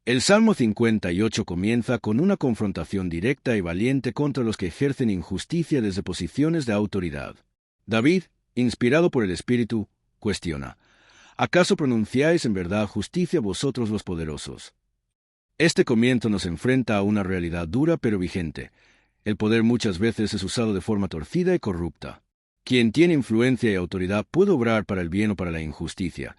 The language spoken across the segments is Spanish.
El Salmo 58 comienza con una confrontación directa y valiente contra los que ejercen injusticia desde posiciones de autoridad. David, inspirado por el Espíritu, cuestiona: ¿acaso pronunciáis en verdad justicia vosotros los poderosos? Este comienzo nos enfrenta a una realidad dura pero vigente. El poder muchas veces es usado de forma torcida y corrupta. Quien tiene influencia y autoridad puede obrar para el bien o para la injusticia.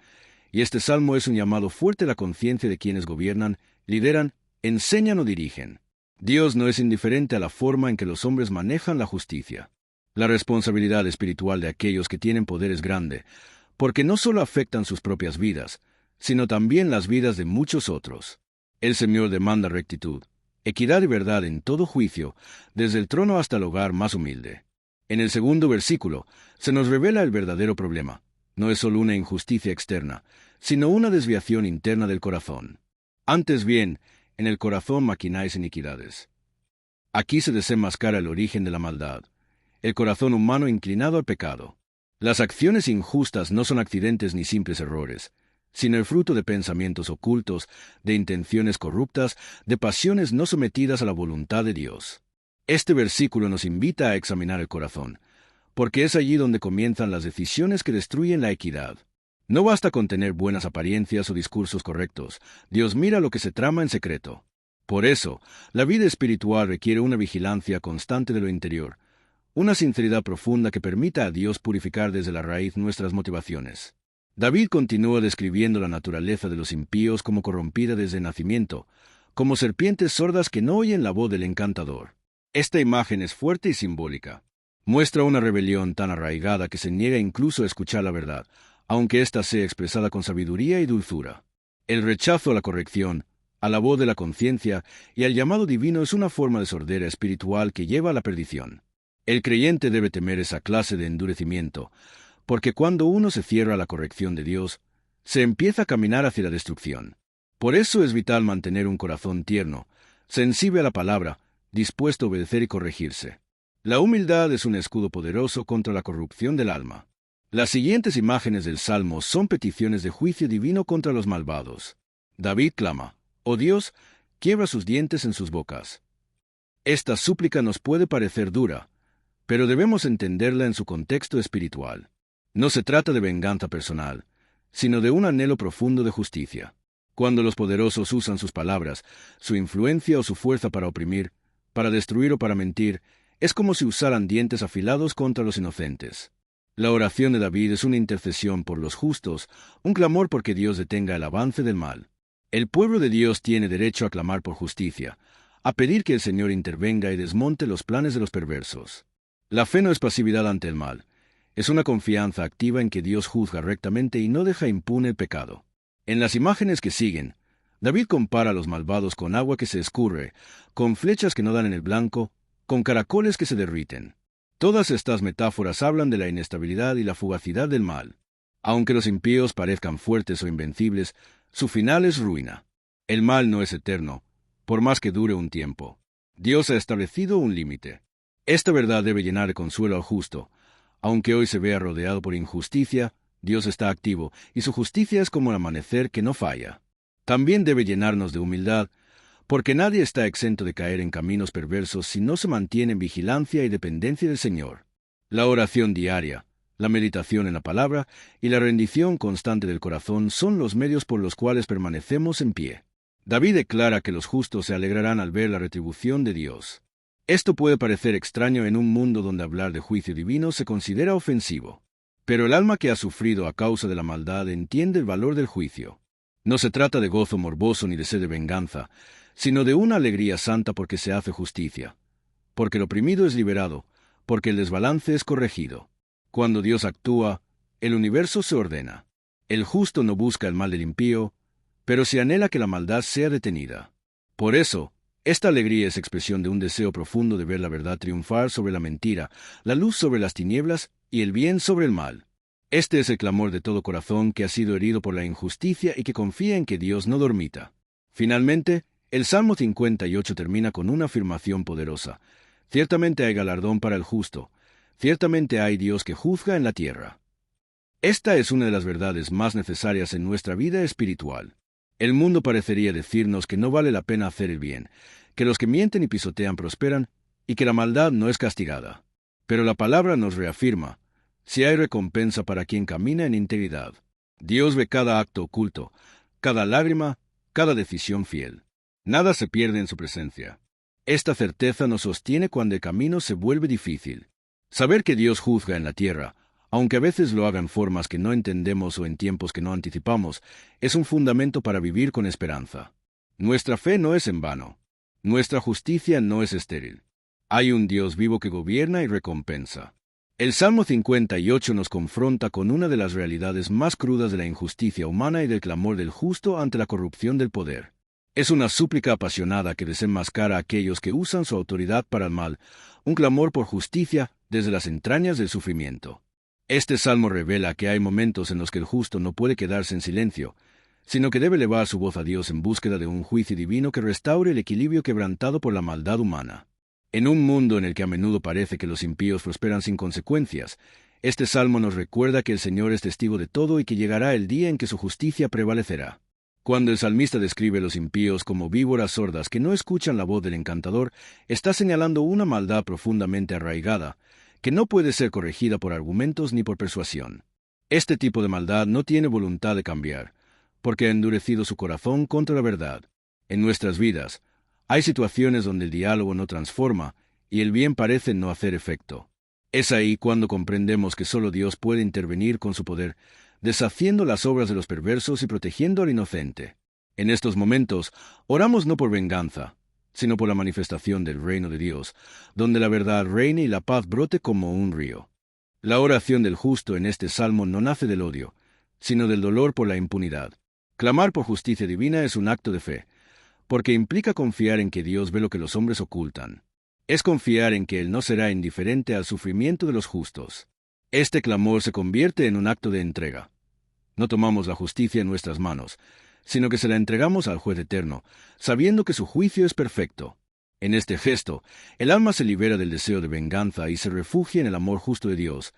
Y este salmo es un llamado fuerte a la conciencia de quienes gobiernan, lideran, enseñan o dirigen. Dios no es indiferente a la forma en que los hombres manejan la justicia. La responsabilidad espiritual de aquellos que tienen poder es grande, porque no solo afectan sus propias vidas, sino también las vidas de muchos otros. El Señor demanda rectitud, equidad y verdad en todo juicio, desde el trono hasta el hogar más humilde. En el segundo versículo se nos revela el verdadero problema. No es solo una injusticia externa, sino una desviación interna del corazón. Antes bien, en el corazón maquináis iniquidades. Aquí se desenmascara el origen de la maldad, el corazón humano inclinado al pecado. Las acciones injustas no son accidentes ni simples errores, sino el fruto de pensamientos ocultos, de intenciones corruptas, de pasiones no sometidas a la voluntad de Dios. Este versículo nos invita a examinar el corazón, porque es allí donde comienzan las decisiones que destruyen la equidad. No basta con tener buenas apariencias o discursos correctos. Dios mira lo que se trama en secreto. Por eso, la vida espiritual requiere una vigilancia constante de lo interior, una sinceridad profunda que permita a Dios purificar desde la raíz nuestras motivaciones. David continúa describiendo la naturaleza de los impíos como corrompida desde el nacimiento, como serpientes sordas que no oyen la voz del encantador. Esta imagen es fuerte y simbólica. Muestra una rebelión tan arraigada que se niega incluso a escuchar la verdad, aunque ésta sea expresada con sabiduría y dulzura. El rechazo a la corrección, a la voz de la conciencia y al llamado divino es una forma de sordera espiritual que lleva a la perdición. El creyente debe temer esa clase de endurecimiento, porque cuando uno se cierra a la corrección de Dios, se empieza a caminar hacia la destrucción. Por eso es vital mantener un corazón tierno, sensible a la palabra, dispuesto a obedecer y corregirse. La humildad es un escudo poderoso contra la corrupción del alma. Las siguientes imágenes del Salmo son peticiones de juicio divino contra los malvados. David clama: «Oh Dios, quiebra sus dientes en sus bocas». Esta súplica nos puede parecer dura, pero debemos entenderla en su contexto espiritual. No se trata de venganza personal, sino de un anhelo profundo de justicia. Cuando los poderosos usan sus palabras, su influencia o su fuerza para oprimir, para destruir o para mentir, es como si usaran dientes afilados contra los inocentes. La oración de David es una intercesión por los justos, un clamor porque Dios detenga el avance del mal. El pueblo de Dios tiene derecho a clamar por justicia, a pedir que el Señor intervenga y desmonte los planes de los perversos. La fe no es pasividad ante el mal, es una confianza activa en que Dios juzga rectamente y no deja impune el pecado. En las imágenes que siguen, David compara a los malvados con agua que se escurre, con flechas que no dan en el blanco, con caracoles que se derriten. Todas estas metáforas hablan de la inestabilidad y la fugacidad del mal. Aunque los impíos parezcan fuertes o invencibles, su final es ruina. El mal no es eterno, por más que dure un tiempo. Dios ha establecido un límite. Esta verdad debe llenar de consuelo al justo. Aunque hoy se vea rodeado por injusticia, Dios está activo, y su justicia es como el amanecer que no falla. También debe llenarnos de humildad, porque nadie está exento de caer en caminos perversos si no se mantiene en vigilancia y dependencia del Señor. La oración diaria, la meditación en la palabra y la rendición constante del corazón son los medios por los cuales permanecemos en pie. David declara que los justos se alegrarán al ver la retribución de Dios. Esto puede parecer extraño en un mundo donde hablar de juicio divino se considera ofensivo. Pero el alma que ha sufrido a causa de la maldad entiende el valor del juicio. No se trata de gozo morboso ni de sed de venganza, sino de una alegría santa porque se hace justicia, porque el oprimido es liberado, porque el desbalance es corregido. Cuando Dios actúa, el universo se ordena. El justo no busca el mal del impío, pero se anhela que la maldad sea detenida. Por eso, esta alegría es expresión de un deseo profundo de ver la verdad triunfar sobre la mentira, la luz sobre las tinieblas y el bien sobre el mal. Este es el clamor de todo corazón que ha sido herido por la injusticia y que confía en que Dios no dormita. Finalmente, el Salmo 58 termina con una afirmación poderosa. Ciertamente hay galardón para el justo, ciertamente hay Dios que juzga en la tierra. Esta es una de las verdades más necesarias en nuestra vida espiritual. El mundo parecería decirnos que no vale la pena hacer el bien, que los que mienten y pisotean prosperan, y que la maldad no es castigada. Pero la palabra nos reafirma, si hay recompensa para quien camina en integridad. Dios ve cada acto oculto, cada lágrima, cada decisión fiel. Nada se pierde en su presencia. Esta certeza nos sostiene cuando el camino se vuelve difícil. Saber que Dios juzga en la tierra, aunque a veces lo haga en formas que no entendemos o en tiempos que no anticipamos, es un fundamento para vivir con esperanza. Nuestra fe no es en vano. Nuestra justicia no es estéril. Hay un Dios vivo que gobierna y recompensa. El Salmo 58 nos confronta con una de las realidades más crudas de la injusticia humana y del clamor del justo ante la corrupción del poder. Es una súplica apasionada que desenmascara a aquellos que usan su autoridad para el mal, un clamor por justicia desde las entrañas del sufrimiento. Este salmo revela que hay momentos en los que el justo no puede quedarse en silencio, sino que debe elevar su voz a Dios en búsqueda de un juicio divino que restaure el equilibrio quebrantado por la maldad humana. En un mundo en el que a menudo parece que los impíos prosperan sin consecuencias, este salmo nos recuerda que el Señor es testigo de todo y que llegará el día en que su justicia prevalecerá. Cuando el salmista describe a los impíos como víboras sordas que no escuchan la voz del encantador, está señalando una maldad profundamente arraigada, que no puede ser corregida por argumentos ni por persuasión. Este tipo de maldad no tiene voluntad de cambiar, porque ha endurecido su corazón contra la verdad. En nuestras vidas, hay situaciones donde el diálogo no transforma y el bien parece no hacer efecto. Es ahí cuando comprendemos que solo Dios puede intervenir con su poder, deshaciendo las obras de los perversos y protegiendo al inocente. En estos momentos, oramos no por venganza, sino por la manifestación del reino de Dios, donde la verdad reine y la paz brote como un río. La oración del justo en este salmo no nace del odio, sino del dolor por la impunidad. Clamar por justicia divina es un acto de fe, porque implica confiar en que Dios ve lo que los hombres ocultan. Es confiar en que Él no será indiferente al sufrimiento de los justos. Este clamor se convierte en un acto de entrega. No tomamos la justicia en nuestras manos, sino que se la entregamos al juez eterno, sabiendo que su juicio es perfecto. En este gesto, el alma se libera del deseo de venganza y se refugia en el amor justo de Dios,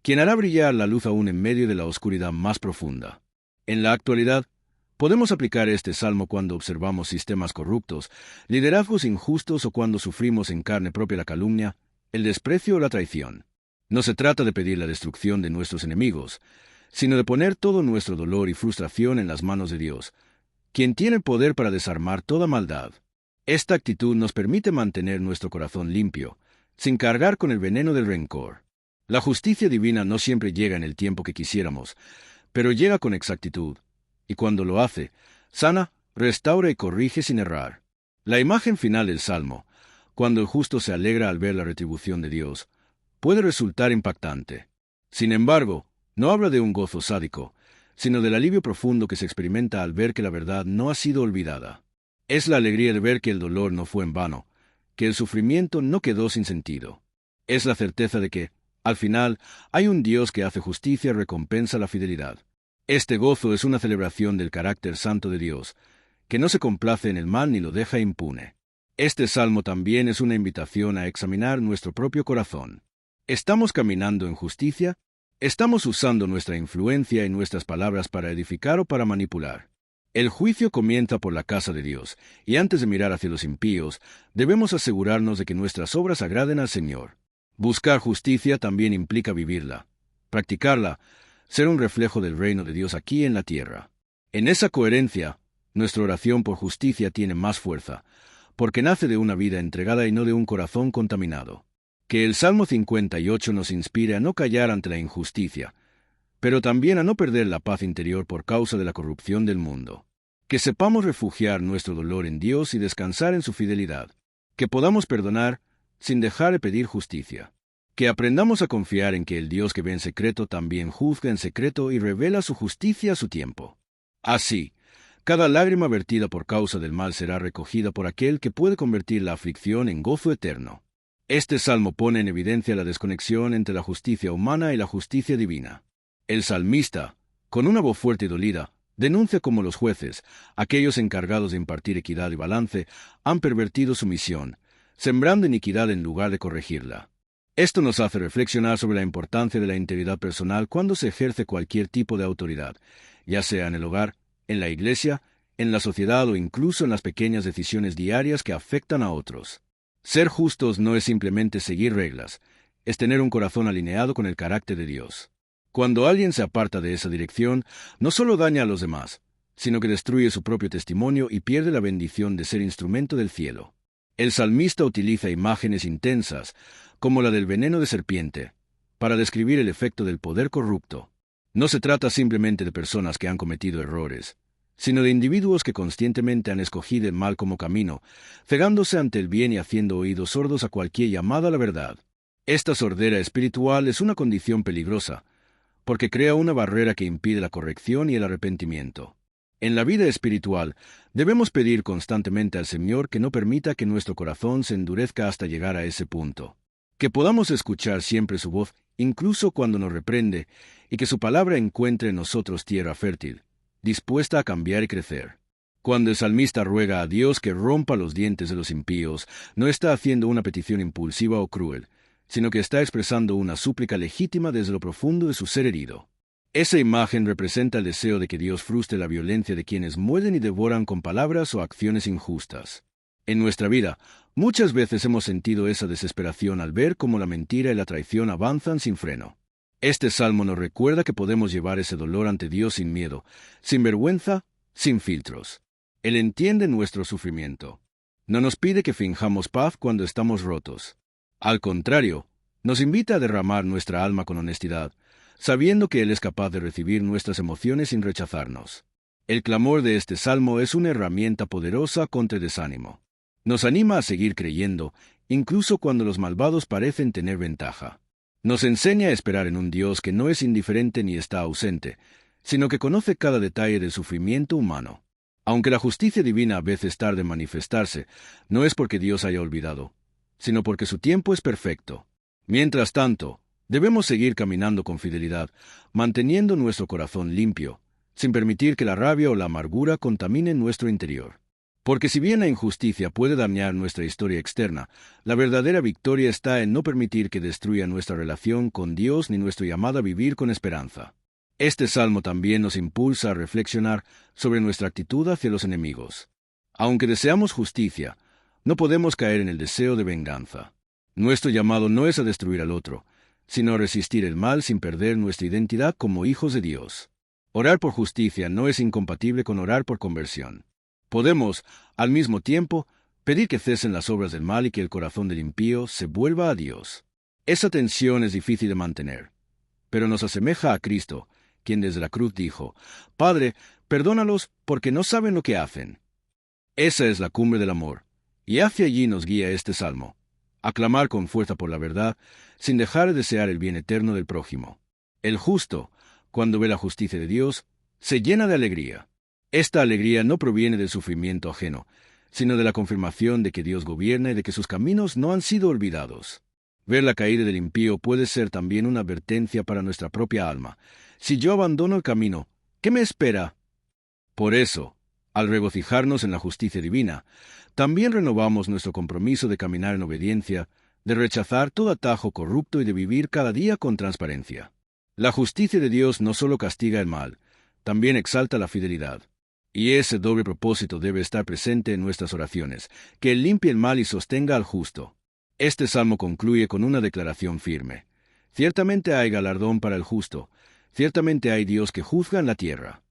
quien hará brillar la luz aún en medio de la oscuridad más profunda. En la actualidad, podemos aplicar este salmo cuando observamos sistemas corruptos, liderazgos injustos o cuando sufrimos en carne propia la calumnia, el desprecio o la traición. No se trata de pedir la destrucción de nuestros enemigos, sino de poner todo nuestro dolor y frustración en las manos de Dios, quien tiene el poder para desarmar toda maldad. Esta actitud nos permite mantener nuestro corazón limpio, sin cargar con el veneno del rencor. La justicia divina no siempre llega en el tiempo que quisiéramos, pero llega con exactitud, y cuando lo hace, sana, restaura y corrige sin errar. La imagen final del Salmo, cuando el justo se alegra al ver la retribución de Dios, puede resultar impactante. Sin embargo, no habla de un gozo sádico, sino del alivio profundo que se experimenta al ver que la verdad no ha sido olvidada. Es la alegría de ver que el dolor no fue en vano, que el sufrimiento no quedó sin sentido. Es la certeza de que, al final, hay un Dios que hace justicia y recompensa la fidelidad. Este gozo es una celebración del carácter santo de Dios, que no se complace en el mal ni lo deja impune. Este salmo también es una invitación a examinar nuestro propio corazón. ¿Estamos caminando en justicia? ¿Estamos usando nuestra influencia y nuestras palabras para edificar o para manipular? El juicio comienza por la casa de Dios, y antes de mirar hacia los impíos, debemos asegurarnos de que nuestras obras agraden al Señor. Buscar justicia también implica vivirla, practicarla, ser un reflejo del reino de Dios aquí en la tierra. En esa coherencia, nuestra oración por justicia tiene más fuerza, porque nace de una vida entregada y no de un corazón contaminado. Que el Salmo 58 nos inspire a no callar ante la injusticia, pero también a no perder la paz interior por causa de la corrupción del mundo. Que sepamos refugiar nuestro dolor en Dios y descansar en su fidelidad. Que podamos perdonar sin dejar de pedir justicia. Que aprendamos a confiar en que el Dios que ve en secreto también juzga en secreto y revela su justicia a su tiempo. Así, cada lágrima vertida por causa del mal será recogida por aquel que puede convertir la aflicción en gozo eterno. Este salmo pone en evidencia la desconexión entre la justicia humana y la justicia divina. El salmista, con una voz fuerte y dolida, denuncia cómo los jueces, aquellos encargados de impartir equidad y balance, han pervertido su misión, sembrando iniquidad en lugar de corregirla. Esto nos hace reflexionar sobre la importancia de la integridad personal cuando se ejerce cualquier tipo de autoridad, ya sea en el hogar, en la iglesia, en la sociedad o incluso en las pequeñas decisiones diarias que afectan a otros. Ser justos no es simplemente seguir reglas, es tener un corazón alineado con el carácter de Dios. Cuando alguien se aparta de esa dirección, no solo daña a los demás, sino que destruye su propio testimonio y pierde la bendición de ser instrumento del cielo. El salmista utiliza imágenes intensas, como la del veneno de serpiente, para describir el efecto del poder corrupto. No se trata simplemente de personas que han cometido errores, sino de individuos que conscientemente han escogido el mal como camino, cegándose ante el bien y haciendo oídos sordos a cualquier llamada a la verdad. Esta sordera espiritual es una condición peligrosa, porque crea una barrera que impide la corrección y el arrepentimiento. En la vida espiritual, debemos pedir constantemente al Señor que no permita que nuestro corazón se endurezca hasta llegar a ese punto, que podamos escuchar siempre su voz, incluso cuando nos reprende, y que su palabra encuentre en nosotros tierra fértil, dispuesta a cambiar y crecer. Cuando el salmista ruega a Dios que rompa los dientes de los impíos, no está haciendo una petición impulsiva o cruel, sino que está expresando una súplica legítima desde lo profundo de su ser herido. Esa imagen representa el deseo de que Dios frustre la violencia de quienes muerden y devoran con palabras o acciones injustas. En nuestra vida, muchas veces hemos sentido esa desesperación al ver cómo la mentira y la traición avanzan sin freno. Este salmo nos recuerda que podemos llevar ese dolor ante Dios sin miedo, sin vergüenza, sin filtros. Él entiende nuestro sufrimiento. No nos pide que finjamos paz cuando estamos rotos. Al contrario, nos invita a derramar nuestra alma con honestidad, sabiendo que Él es capaz de recibir nuestras emociones sin rechazarnos. El clamor de este salmo es una herramienta poderosa contra el desánimo. Nos anima a seguir creyendo, incluso cuando los malvados parecen tener ventaja. Nos enseña a esperar en un Dios que no es indiferente ni está ausente, sino que conoce cada detalle del sufrimiento humano. Aunque la justicia divina a veces tarde en manifestarse, no es porque Dios haya olvidado, sino porque su tiempo es perfecto. Mientras tanto, debemos seguir caminando con fidelidad, manteniendo nuestro corazón limpio, sin permitir que la rabia o la amargura contaminen nuestro interior. Porque si bien la injusticia puede dañar nuestra historia externa, la verdadera victoria está en no permitir que destruya nuestra relación con Dios ni nuestro llamado a vivir con esperanza. Este salmo también nos impulsa a reflexionar sobre nuestra actitud hacia los enemigos. Aunque deseamos justicia, no podemos caer en el deseo de venganza. Nuestro llamado no es a destruir al otro, sino a resistir el mal sin perder nuestra identidad como hijos de Dios. Orar por justicia no es incompatible con orar por conversión. Podemos, al mismo tiempo, pedir que cesen las obras del mal y que el corazón del impío se vuelva a Dios. Esa tensión es difícil de mantener, pero nos asemeja a Cristo, quien desde la cruz dijo: «Padre, perdónalos porque no saben lo que hacen». Esa es la cumbre del amor, y hacia allí nos guía este salmo, a clamar con fuerza por la verdad, sin dejar de desear el bien eterno del prójimo. El justo, cuando ve la justicia de Dios, se llena de alegría. Esta alegría no proviene del sufrimiento ajeno, sino de la confirmación de que Dios gobierna y de que sus caminos no han sido olvidados. Ver la caída del impío puede ser también una advertencia para nuestra propia alma. Si yo abandono el camino, ¿qué me espera? Por eso, al regocijarnos en la justicia divina, también renovamos nuestro compromiso de caminar en obediencia, de rechazar todo atajo corrupto y de vivir cada día con transparencia. La justicia de Dios no solo castiga el mal, también exalta la fidelidad. Y ese doble propósito debe estar presente en nuestras oraciones, que Él limpie el mal y sostenga al justo. Este salmo concluye con una declaración firme. Ciertamente hay galardón para el justo, ciertamente hay Dios que juzga en la tierra.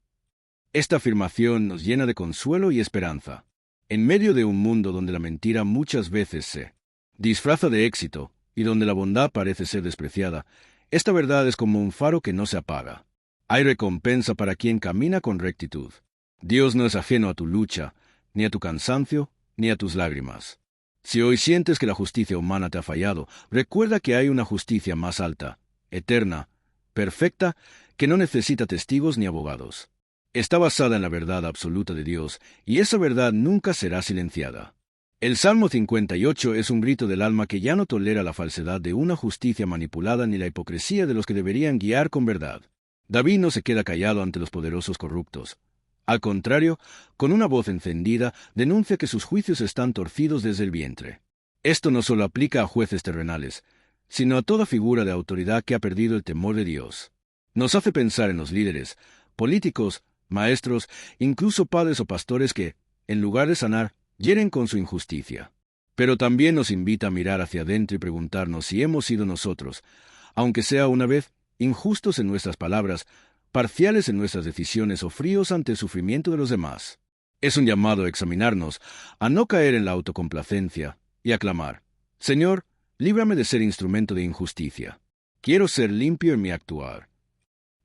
Esta afirmación nos llena de consuelo y esperanza. En medio de un mundo donde la mentira muchas veces se disfraza de éxito y donde la bondad parece ser despreciada, esta verdad es como un faro que no se apaga. Hay recompensa para quien camina con rectitud. Dios no es ajeno a tu lucha, ni a tu cansancio, ni a tus lágrimas. Si hoy sientes que la justicia humana te ha fallado, recuerda que hay una justicia más alta, eterna, perfecta, que no necesita testigos ni abogados. Está basada en la verdad absoluta de Dios, y esa verdad nunca será silenciada. El Salmo 58 es un grito del alma que ya no tolera la falsedad de una justicia manipulada ni la hipocresía de los que deberían guiar con verdad. David no se queda callado ante los poderosos corruptos. Al contrario, con una voz encendida, denuncia que sus juicios están torcidos desde el vientre. Esto no solo aplica a jueces terrenales, sino a toda figura de autoridad que ha perdido el temor de Dios. Nos hace pensar en los líderes, políticos, maestros, incluso padres o pastores que, en lugar de sanar, hieren con su injusticia. Pero también nos invita a mirar hacia adentro y preguntarnos si hemos sido nosotros, aunque sea una vez, injustos en nuestras palabras, parciales en nuestras decisiones o fríos ante el sufrimiento de los demás. Es un llamado a examinarnos, a no caer en la autocomplacencia y a clamar: Señor, líbrame de ser instrumento de injusticia. Quiero ser limpio en mi actuar.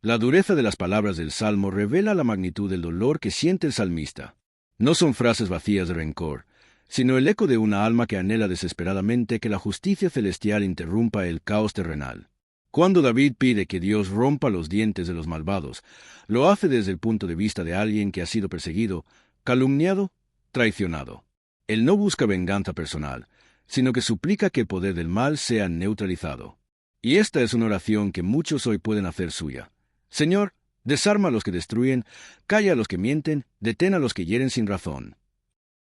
La dureza de las palabras del Salmo revela la magnitud del dolor que siente el salmista. No son frases vacías de rencor, sino el eco de una alma que anhela desesperadamente que la justicia celestial interrumpa el caos terrenal. Cuando David pide que Dios rompa los dientes de los malvados, lo hace desde el punto de vista de alguien que ha sido perseguido, calumniado, traicionado. Él no busca venganza personal, sino que suplica que el poder del mal sea neutralizado. Y esta es una oración que muchos hoy pueden hacer suya. Señor, desarma a los que destruyen, calla a los que mienten, detén a los que hieren sin razón.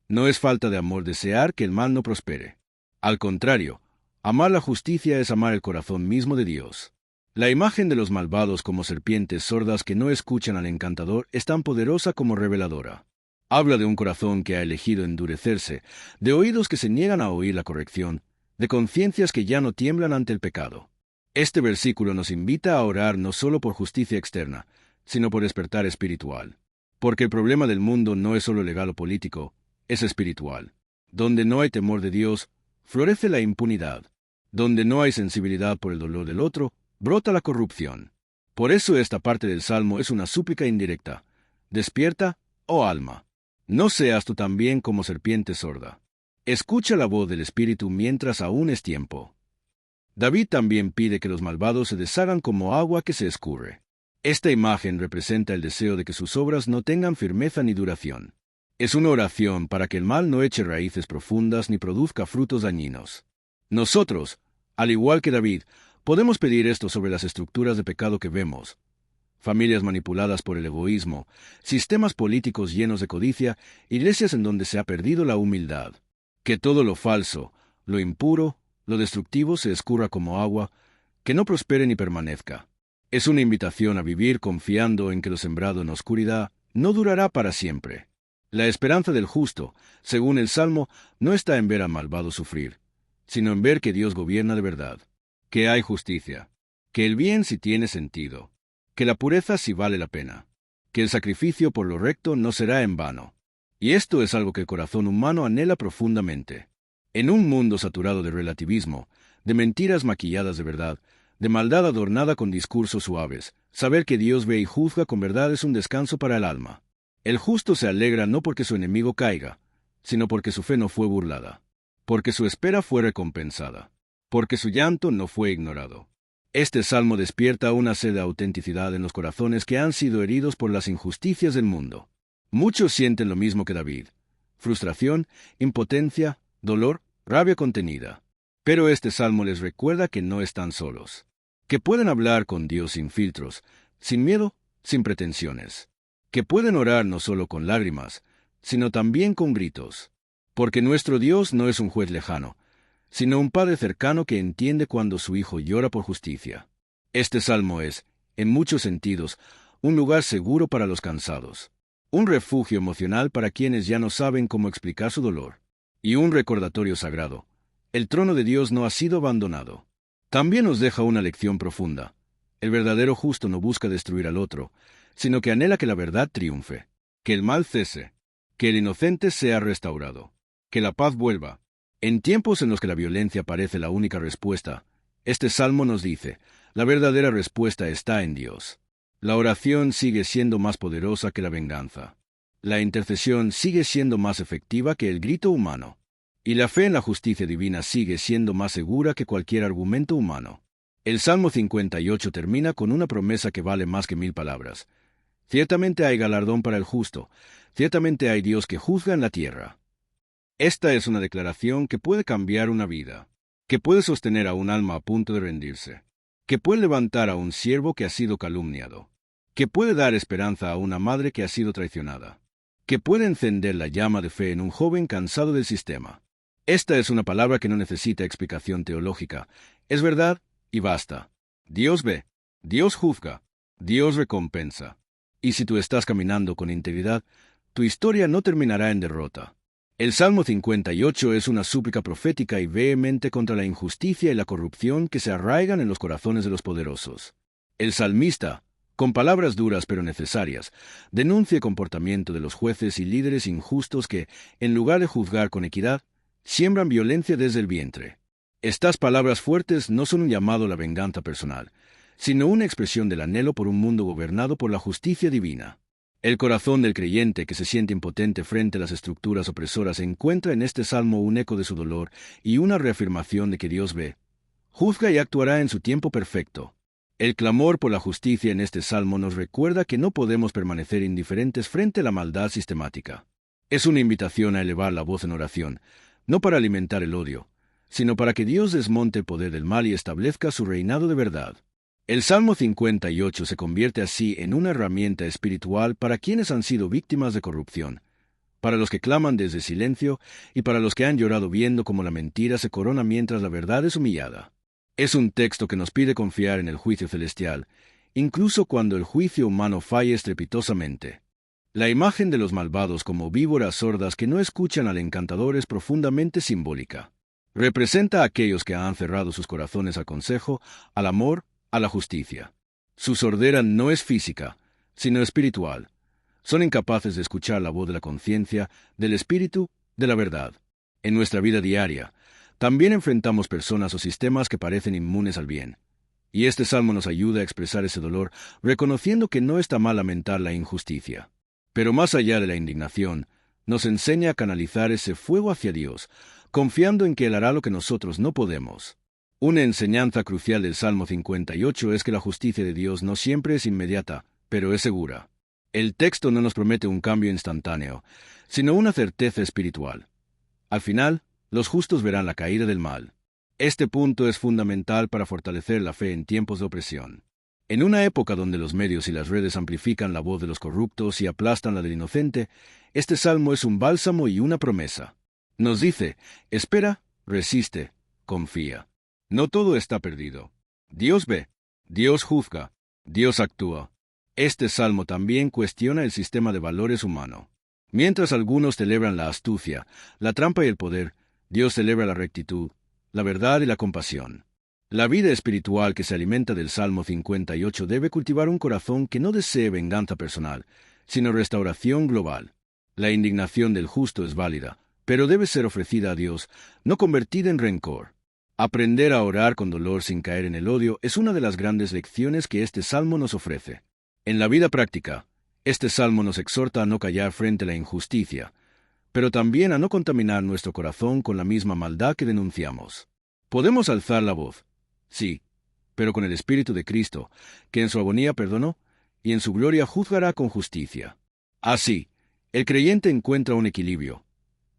No es falta de amor desear que el mal no prospere. Al contrario, amar la justicia es amar el corazón mismo de Dios. La imagen de los malvados como serpientes sordas que no escuchan al encantador es tan poderosa como reveladora. Habla de un corazón que ha elegido endurecerse, de oídos que se niegan a oír la corrección, de conciencias que ya no tiemblan ante el pecado. Este versículo nos invita a orar no solo por justicia externa, sino por despertar espiritual. Porque el problema del mundo no es solo legal o político, es espiritual. Donde no hay temor de Dios, florece la impunidad. Donde no hay sensibilidad por el dolor del otro, brota la corrupción. Por eso esta parte del Salmo es una súplica indirecta. Despierta, oh alma. No seas tú también como serpiente sorda. Escucha la voz del Espíritu mientras aún es tiempo. David también pide que los malvados se deshagan como agua que se escurre. Esta imagen representa el deseo de que sus obras no tengan firmeza ni duración. Es una oración para que el mal no eche raíces profundas ni produzca frutos dañinos. Nosotros, al igual que David, podemos pedir esto sobre las estructuras de pecado que vemos: familias manipuladas por el egoísmo, sistemas políticos llenos de codicia, iglesias en donde se ha perdido la humildad. Que todo lo falso, lo impuro, lo destructivo se escurra como agua, que no prospere ni permanezca. Es una invitación a vivir confiando en que lo sembrado en oscuridad no durará para siempre. La esperanza del justo, según el Salmo, no está en ver al malvado sufrir, sino en ver que Dios gobierna de verdad, que hay justicia, que el bien sí tiene sentido, que la pureza sí vale la pena, que el sacrificio por lo recto no será en vano. Y esto es algo que el corazón humano anhela profundamente. En un mundo saturado de relativismo, de mentiras maquilladas de verdad, de maldad adornada con discursos suaves, saber que Dios ve y juzga con verdad es un descanso para el alma. El justo se alegra no porque su enemigo caiga, sino porque su fe no fue burlada, porque su espera fue recompensada, porque su llanto no fue ignorado. Este salmo despierta una sed de autenticidad en los corazones que han sido heridos por las injusticias del mundo. Muchos sienten lo mismo que David: frustración, impotencia, dolor, rabia contenida. Pero este salmo les recuerda que no están solos, que pueden hablar con Dios sin filtros, sin miedo, sin pretensiones, que pueden orar no solo con lágrimas, sino también con gritos, porque nuestro Dios no es un juez lejano, sino un Padre cercano que entiende cuando su Hijo llora por justicia. Este salmo es, en muchos sentidos, un lugar seguro para los cansados, un refugio emocional para quienes ya no saben cómo explicar su dolor, y un recordatorio sagrado: el trono de Dios no ha sido abandonado. También nos deja una lección profunda: el verdadero justo no busca destruir al otro, sino que anhela que la verdad triunfe, que el mal cese, que el inocente sea restaurado, que la paz vuelva. En tiempos en los que la violencia parece la única respuesta, este salmo nos dice: la verdadera respuesta está en Dios. La oración sigue siendo más poderosa que la venganza. La intercesión sigue siendo más efectiva que el grito humano. Y la fe en la justicia divina sigue siendo más segura que cualquier argumento humano. El Salmo 58 termina con una promesa que vale más que 1000 palabras. Ciertamente hay galardón para el justo, ciertamente hay Dios que juzga en la tierra. Esta es una declaración que puede cambiar una vida, que puede sostener a un alma a punto de rendirse, que puede levantar a un siervo que ha sido calumniado, que puede dar esperanza a una madre que ha sido traicionada, que puede encender la llama de fe en un joven cansado del sistema. Esta es una palabra que no necesita explicación teológica, es verdad y basta. Dios ve, Dios juzga, Dios recompensa. Y si tú estás caminando con integridad, tu historia no terminará en derrota. El Salmo 58 es una súplica profética y vehemente contra la injusticia y la corrupción que se arraigan en los corazones de los poderosos. El salmista, con palabras duras pero necesarias, denuncia el comportamiento de los jueces y líderes injustos que, en lugar de juzgar con equidad, siembran violencia desde el vientre. Estas palabras fuertes no son un llamado a la venganza personal, sino una expresión del anhelo por un mundo gobernado por la justicia divina. El corazón del creyente que se siente impotente frente a las estructuras opresoras encuentra en este salmo un eco de su dolor y una reafirmación de que Dios ve, juzga y actuará en su tiempo perfecto. El clamor por la justicia en este salmo nos recuerda que no podemos permanecer indiferentes frente a la maldad sistemática. Es una invitación a elevar la voz en oración, no para alimentar el odio, sino para que Dios desmonte el poder del mal y establezca su reinado de verdad. El Salmo 58 se convierte así en una herramienta espiritual para quienes han sido víctimas de corrupción, para los que claman desde silencio y para los que han llorado viendo cómo la mentira se corona mientras la verdad es humillada. Es un texto que nos pide confiar en el juicio celestial, incluso cuando el juicio humano falle estrepitosamente. La imagen de los malvados como víboras sordas que no escuchan al encantador es profundamente simbólica. Representa a aquellos que han cerrado sus corazones al consejo, al amor, a la justicia. Su sordera no es física, sino espiritual. Son incapaces de escuchar la voz de la conciencia, del espíritu, de la verdad. En nuestra vida diaria, también enfrentamos personas o sistemas que parecen inmunes al bien. Y este salmo nos ayuda a expresar ese dolor, reconociendo que no está mal lamentar la injusticia. Pero más allá de la indignación, nos enseña a canalizar ese fuego hacia Dios, confiando en que Él hará lo que nosotros no podemos. Una enseñanza crucial del Salmo 58 es que la justicia de Dios no siempre es inmediata, pero es segura. El texto no nos promete un cambio instantáneo, sino una certeza espiritual. Al final, los justos verán la caída del mal. Este punto es fundamental para fortalecer la fe en tiempos de opresión. En una época donde los medios y las redes amplifican la voz de los corruptos y aplastan la del inocente, este salmo es un bálsamo y una promesa. Nos dice, espera, resiste, confía. No todo está perdido. Dios ve, Dios juzga, Dios actúa. Este salmo también cuestiona el sistema de valores humano. Mientras algunos celebran la astucia, la trampa y el poder, Dios celebra la rectitud, la verdad y la compasión. La vida espiritual que se alimenta del Salmo 58 debe cultivar un corazón que no desee venganza personal, sino restauración global. La indignación del justo es válida, pero debe ser ofrecida a Dios, no convertida en rencor. Aprender a orar con dolor sin caer en el odio es una de las grandes lecciones que este salmo nos ofrece. En la vida práctica, este salmo nos exhorta a no callar frente a la injusticia, pero también a no contaminar nuestro corazón con la misma maldad que denunciamos. Podemos alzar la voz, sí, pero con el Espíritu de Cristo, que en su agonía perdonó, y en su gloria juzgará con justicia. Así, el creyente encuentra un equilibrio.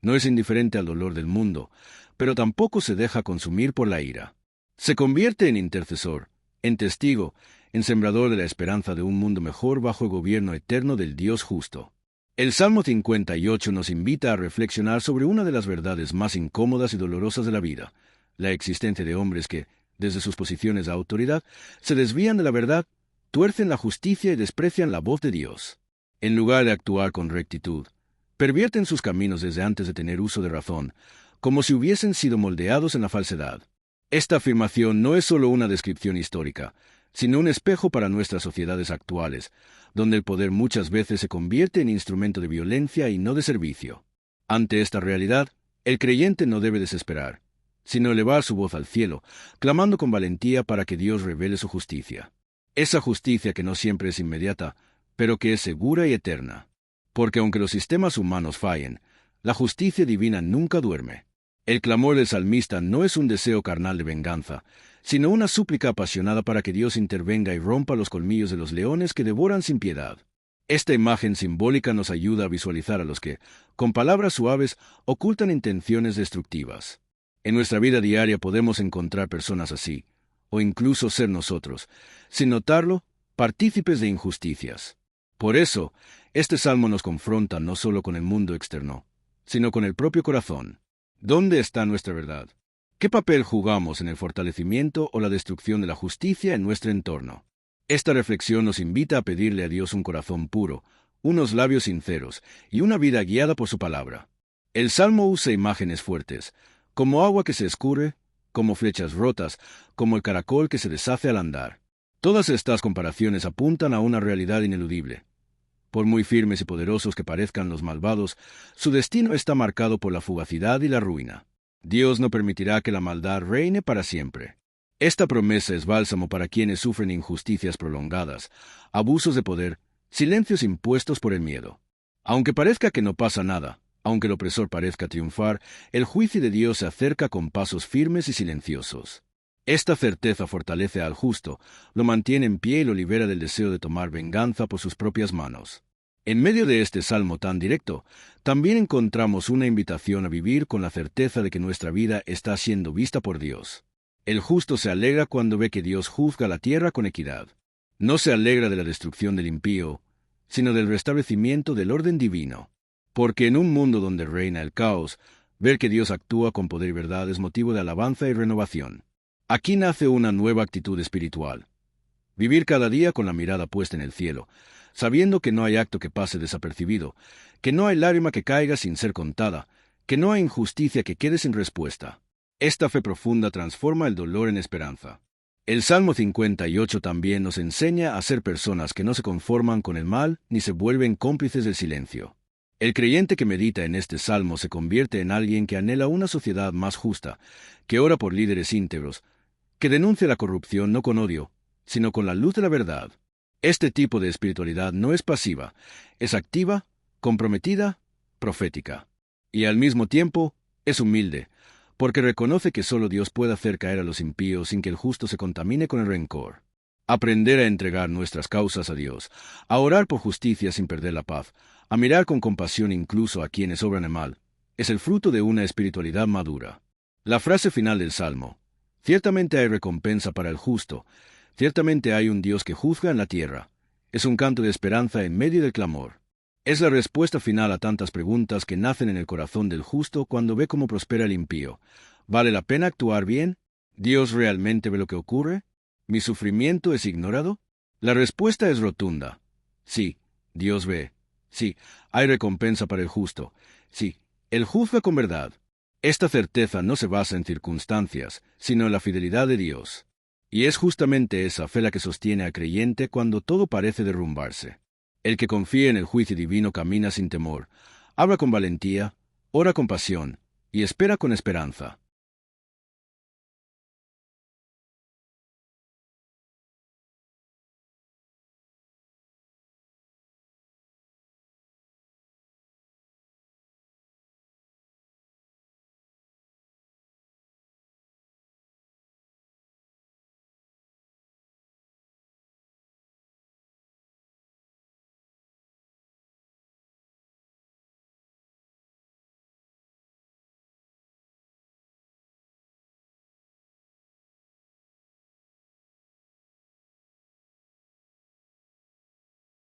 No es indiferente al dolor del mundo, pero tampoco se deja consumir por la ira. Se convierte en intercesor, en testigo, en sembrador de la esperanza de un mundo mejor bajo el gobierno eterno del Dios justo. El Salmo 58 nos invita a reflexionar sobre una de las verdades más incómodas y dolorosas de la vida, la existencia de hombres que, desde sus posiciones de autoridad, se desvían de la verdad, tuercen la justicia y desprecian la voz de Dios. En lugar de actuar con rectitud, pervierten sus caminos desde antes de tener uso de razón, como si hubiesen sido moldeados en la falsedad. Esta afirmación no es solo una descripción histórica, sino un espejo para nuestras sociedades actuales, donde el poder muchas veces se convierte en instrumento de violencia y no de servicio. Ante esta realidad, el creyente no debe desesperar, sino elevar su voz al cielo, clamando con valentía para que Dios revele su justicia. Esa justicia que no siempre es inmediata, pero que es segura y eterna. Porque aunque los sistemas humanos fallen, la justicia divina nunca duerme. El clamor del salmista no es un deseo carnal de venganza, sino una súplica apasionada para que Dios intervenga y rompa los colmillos de los leones que devoran sin piedad. Esta imagen simbólica nos ayuda a visualizar a los que, con palabras suaves, ocultan intenciones destructivas. En nuestra vida diaria podemos encontrar personas así, o incluso ser nosotros, sin notarlo, partícipes de injusticias. Por eso, este salmo nos confronta no solo con el mundo externo, sino con el propio corazón. ¿Dónde está nuestra verdad? ¿Qué papel jugamos en el fortalecimiento o la destrucción de la justicia en nuestro entorno? Esta reflexión nos invita a pedirle a Dios un corazón puro, unos labios sinceros y una vida guiada por su palabra. El Salmo usa imágenes fuertes, como agua que se escurre, como flechas rotas, como el caracol que se deshace al andar. Todas estas comparaciones apuntan a una realidad ineludible. Por muy firmes y poderosos que parezcan los malvados, su destino está marcado por la fugacidad y la ruina. Dios no permitirá que la maldad reine para siempre. Esta promesa es bálsamo para quienes sufren injusticias prolongadas, abusos de poder, silencios impuestos por el miedo. Aunque parezca que no pasa nada, aunque el opresor parezca triunfar, el juicio de Dios se acerca con pasos firmes y silenciosos. Esta certeza fortalece al justo, lo mantiene en pie y lo libera del deseo de tomar venganza por sus propias manos. En medio de este salmo tan directo, también encontramos una invitación a vivir con la certeza de que nuestra vida está siendo vista por Dios. El justo se alegra cuando ve que Dios juzga la tierra con equidad. No se alegra de la destrucción del impío, sino del restablecimiento del orden divino. Porque en un mundo donde reina el caos, ver que Dios actúa con poder y verdad es motivo de alabanza y renovación. Aquí nace una nueva actitud espiritual. Vivir cada día con la mirada puesta en el cielo, sabiendo que no hay acto que pase desapercibido, que no hay lágrima que caiga sin ser contada, que no hay injusticia que quede sin respuesta. Esta fe profunda transforma el dolor en esperanza. El Salmo 58 también nos enseña a ser personas que no se conforman con el mal ni se vuelven cómplices del silencio. El creyente que medita en este salmo se convierte en alguien que anhela una sociedad más justa, que ora por líderes íntegros, que denuncia la corrupción no con odio, sino con la luz de la verdad. Este tipo de espiritualidad no es pasiva, es activa, comprometida, profética. Y al mismo tiempo, es humilde, porque reconoce que solo Dios puede hacer caer a los impíos sin que el justo se contamine con el rencor. Aprender a entregar nuestras causas a Dios, a orar por justicia sin perder la paz, a mirar con compasión incluso a quienes obran el mal, es el fruto de una espiritualidad madura. La frase final del Salmo: ciertamente hay recompensa para el justo, ciertamente hay un Dios que juzga en la tierra, es un canto de esperanza en medio del clamor. Es la respuesta final a tantas preguntas que nacen en el corazón del justo cuando ve cómo prospera el impío. ¿Vale la pena actuar bien? ¿Dios realmente ve lo que ocurre? ¿Mi sufrimiento es ignorado? La respuesta es rotunda. Sí, Dios ve. Sí, hay recompensa para el justo. Sí, Él juzga con verdad. Esta certeza no se basa en circunstancias, sino en la fidelidad de Dios. Y es justamente esa fe la que sostiene al creyente cuando todo parece derrumbarse. El que confía en el juicio divino camina sin temor, habla con valentía, ora con pasión y espera con esperanza.